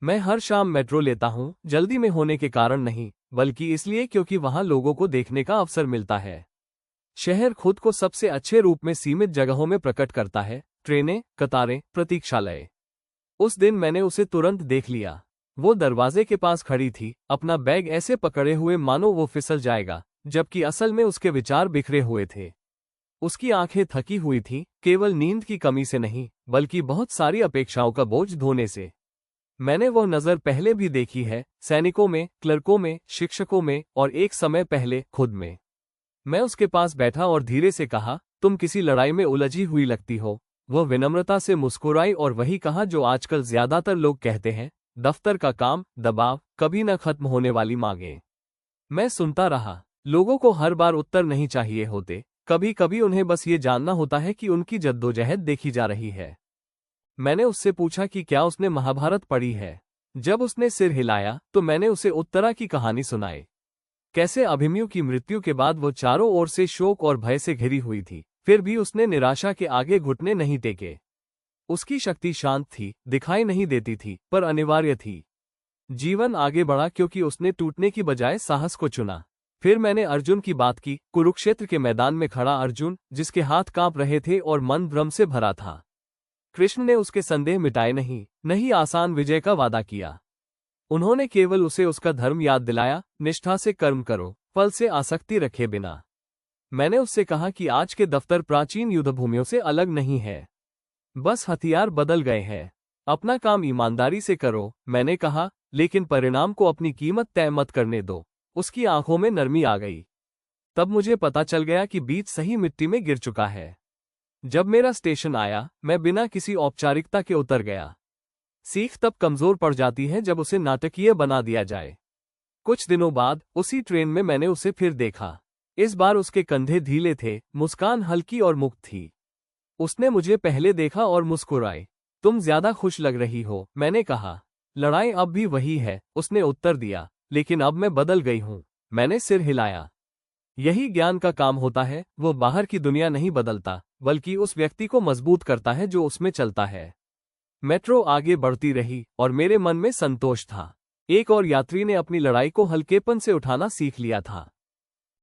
मैं हर शाम मेट्रो लेता हूँ, जल्दी में होने के कारण नहीं, बल्कि इसलिए क्योंकि वहाँ लोगों को देखने का अवसर मिलता है। शहर खुद को सबसे अच्छे रूप में सीमित जगहों में प्रकट करता है, ट्रेनें, कतारें, प्रतीक्षालय। उस दिन मैंने उसे तुरंत देख लिया। वो दरवाजे के पास खड़ी थी, अपना बैग ऐसे पकड़े हुए मानो वो फिसल जाएगा, जबकि असल में उसके विचार बिखरे हुए थे। उसकी आंखें थकी हुई थीं, केवल नींद की कमी से नहीं, बल्कि बहुत सारी अपेक्षाओं का बोझ ढोने से। मैंने वो नज़र पहले भी देखी है, सैनिकों में, क्लर्कों में, शिक्षकों में और एक समय पहले खुद में। मैं उसके पास बैठा और धीरे से कहा, तुम किसी लड़ाई में उलझी हुई लगती हो। वो विनम्रता से मुस्कुराई और वही कहा जो आजकल ज्यादातर लोग कहते हैं, दफ्तर का काम, दबाव, कभी न खत्म होने वाली मांगें। मैं सुनता रहा। लोगों को हर बार उत्तर नहीं चाहिए होते, कभी कभी उन्हें बस ये जानना होता है कि उनकी जद्दोजहद देखी जा रही है। मैंने उससे पूछा कि क्या उसने महाभारत पढ़ी है। जब उसने सिर हिलाया तो मैंने उसे उत्तरा की कहानी सुनाई। कैसे अभिमन्यु की मृत्यु के बाद वो चारों ओर से शोक और भय से घिरी हुई थी, फिर भी उसने निराशा के आगे घुटने नहीं टेके। उसकी शक्ति शांत थी, दिखाई नहीं देती थी, पर अनिवार्य थी। जीवन आगे बढ़ा क्योंकि उसने टूटने की बजाय साहस को चुना। फिर मैंने अर्जुन की बात की, कुरुक्षेत्र के मैदान में खड़ा अर्जुन, जिसके हाथ कांप रहे थे और मन भ्रम से भरा था। कृष्ण ने उसके संदेह मिटाए नहीं आसान विजय का वादा किया। उन्होंने केवल उसे उसका धर्म याद दिलाया, निष्ठा से कर्म करो, फल से आसक्ति रखे बिना। मैंने उससे कहा कि आज के दफ्तर प्राचीन युद्धभूमियों से अलग नहीं है। बस हथियार बदल गए हैं। अपना काम ईमानदारी से करो, मैंने कहा, लेकिन परिणाम को अपनी कीमत तय मत करने दो। उसकी आंखों में नरमी आ गई। तब मुझे पता चल गया कि बीज सही मिट्टी में गिर चुका है। जब मेरा स्टेशन आया, मैं बिना किसी औपचारिकता के उतर गया। सीख तब कमजोर पड़ जाती है जब उसे नाटकीय बना दिया जाए। कुछ दिनों बाद उसी ट्रेन में मैंने उसे फिर देखा। इस बार उसके कंधे ढीले थे, मुस्कान हल्की और मुक्त थी। उसने मुझे पहले देखा और मुस्कुराई। तुम ज्यादा खुश लग रही हो, मैंने कहा। लड़ाई अब भी वही है, उसने उत्तर दिया, लेकिन अब मैं बदल गई हूं। मैंने सिर हिलाया। यही ज्ञान का काम होता है, वो बाहर की दुनिया नहीं बदलता, बल्कि उस व्यक्ति को मजबूत करता है जो उसमें चलता है। मेट्रो आगे बढ़ती रही और मेरे मन में संतोष था। एक और यात्री ने अपनी लड़ाई को हल्केपन से उठाना सीख लिया था।